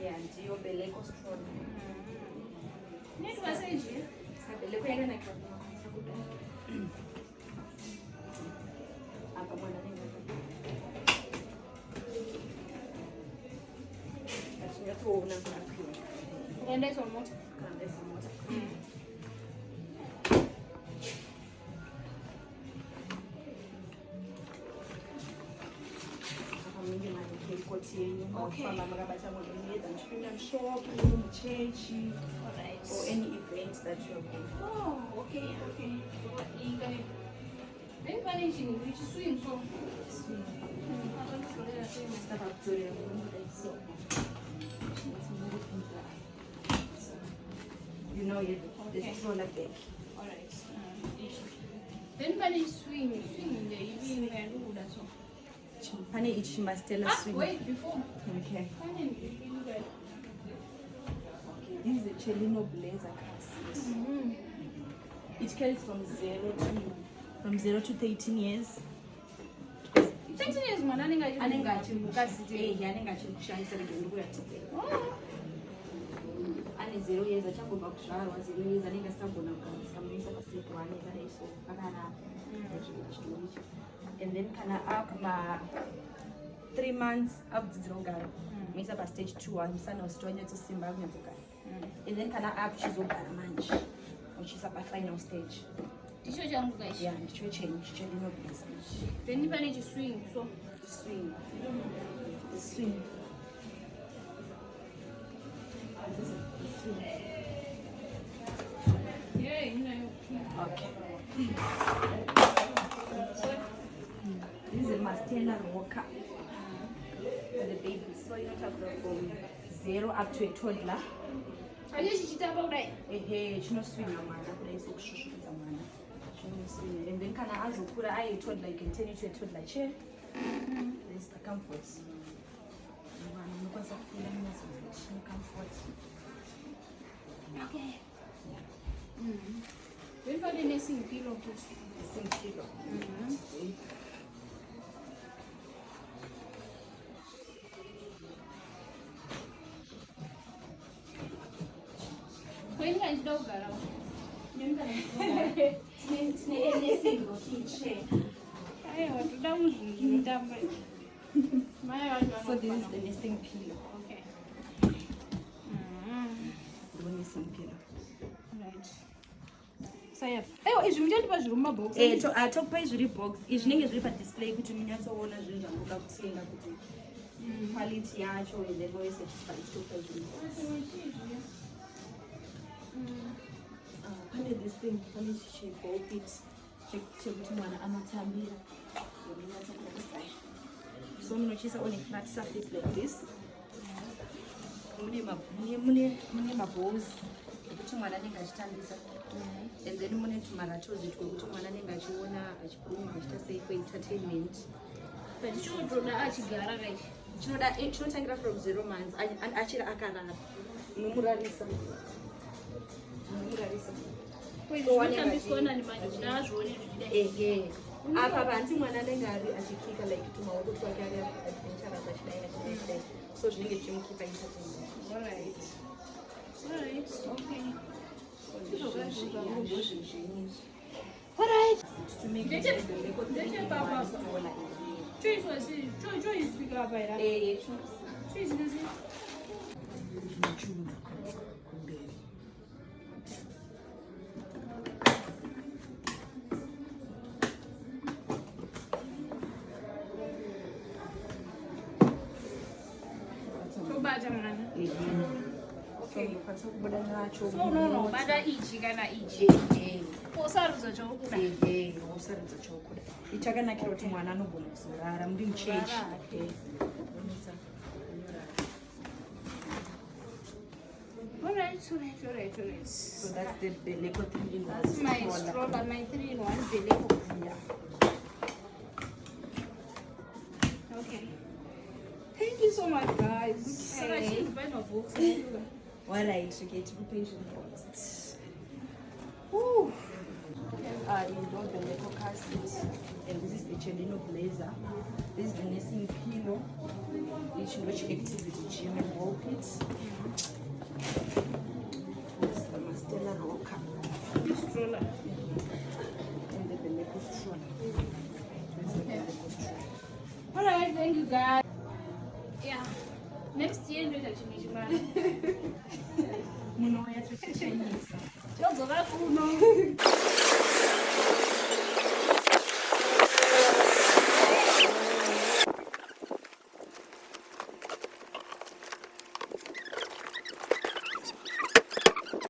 Yeah, ndiyo beleko strong. Netwa seje? Beleko yakanaka sakuda. Apa mwana nenga. Achiyatona kwakho. Ukaenda somota? Kaenda somota. Okay. Shop, church, or any events that you are going. Oh, okay. Then managing which swim so. You know, there's a stroller bag. Alright. Then manage swim in the evening and do that so. Honey, she must tell us. Wait, before. Okay. Okay, this is a Chelino blazer cassette. It carries from 0 to 13 years. 13 years, man. I think ane 0 years achangobva kuzvarwa 0 years anenge asitagona kusamuisa pastep 1 so akarara and then kana akuma 3 months akudzidzira kugara muisa pastage 2 musana usiti wanyatsosimba akunyadzogara and then kana akuchizogara manje uchiisa pafinal stage ndicho changu kaishi ndicho chenyu chendinobvisa then pane chiswing so swing. Yeah, you know. Okay. This is a Mastella Roca for the baby. So you have from 0 up to a toddler. Are you chitaba kudai? Chinoswinga mwana kudai sokushushukidza mwana. Chinoswinga. And then kana azokura a toddler, you can turn it to a toddler chair. There's the comfort. Comfort. Okay. When for the nursing pillow, Nursing pillow. When can you go around? So this is the nursing pillow. Okay. The nursing pillow. Right. Saya. Izvi muchatipa zviri mumabox. Tokupa zviri box. Izvi zvinenge zviri padisplay kuti munyatsoona zvinhu zvamunoda kutenga kuti quality yacho and then we satisfy tokupa zviri box. Pane this thing, pane chibhokit chekuti mwana anotambira. So munochiisa on a flat surface like this. Mune mabowls ekuti mwana anenge achitambisa. And then mune tumaratozi twekuti mwana anenge achiona achikuruma achiita sei for entertainment. But chinotoda achigara kaichi. Chinotangira from 0 months achiri akarara. Unomurarisa. Apa panti mwana anenge ari achikika like tumaoko twake ari adventures achidai. So zvinenge zvichimukipa entertainment. Alright. Okay. Alright. To make it So no, bada ichi kana ichi. Osarudza chokuda. Osarudza chokuda. Ichakanakira kuti mwana anogona kuzorara muri muchechi. Alright. So that's the Beleko 3-in-1. That's my stroller, my 3-in-1 Beleko. Yeah. Okay. Thank you so much, guys. Okay. Alright, okay, to be patient first. Woo! You know the Beleko car seat, and this is the Chelino blazer. This is the nursing pillow. chino. Each which activity gym and ball pits. This the Mastella rocker. Stroller. And the Beleco stroller. That's the Beleco stroller. Alright, thank you guys. Yeah. Next year ndio tachimishimana. Muno ya Chinese. Chozo kuno.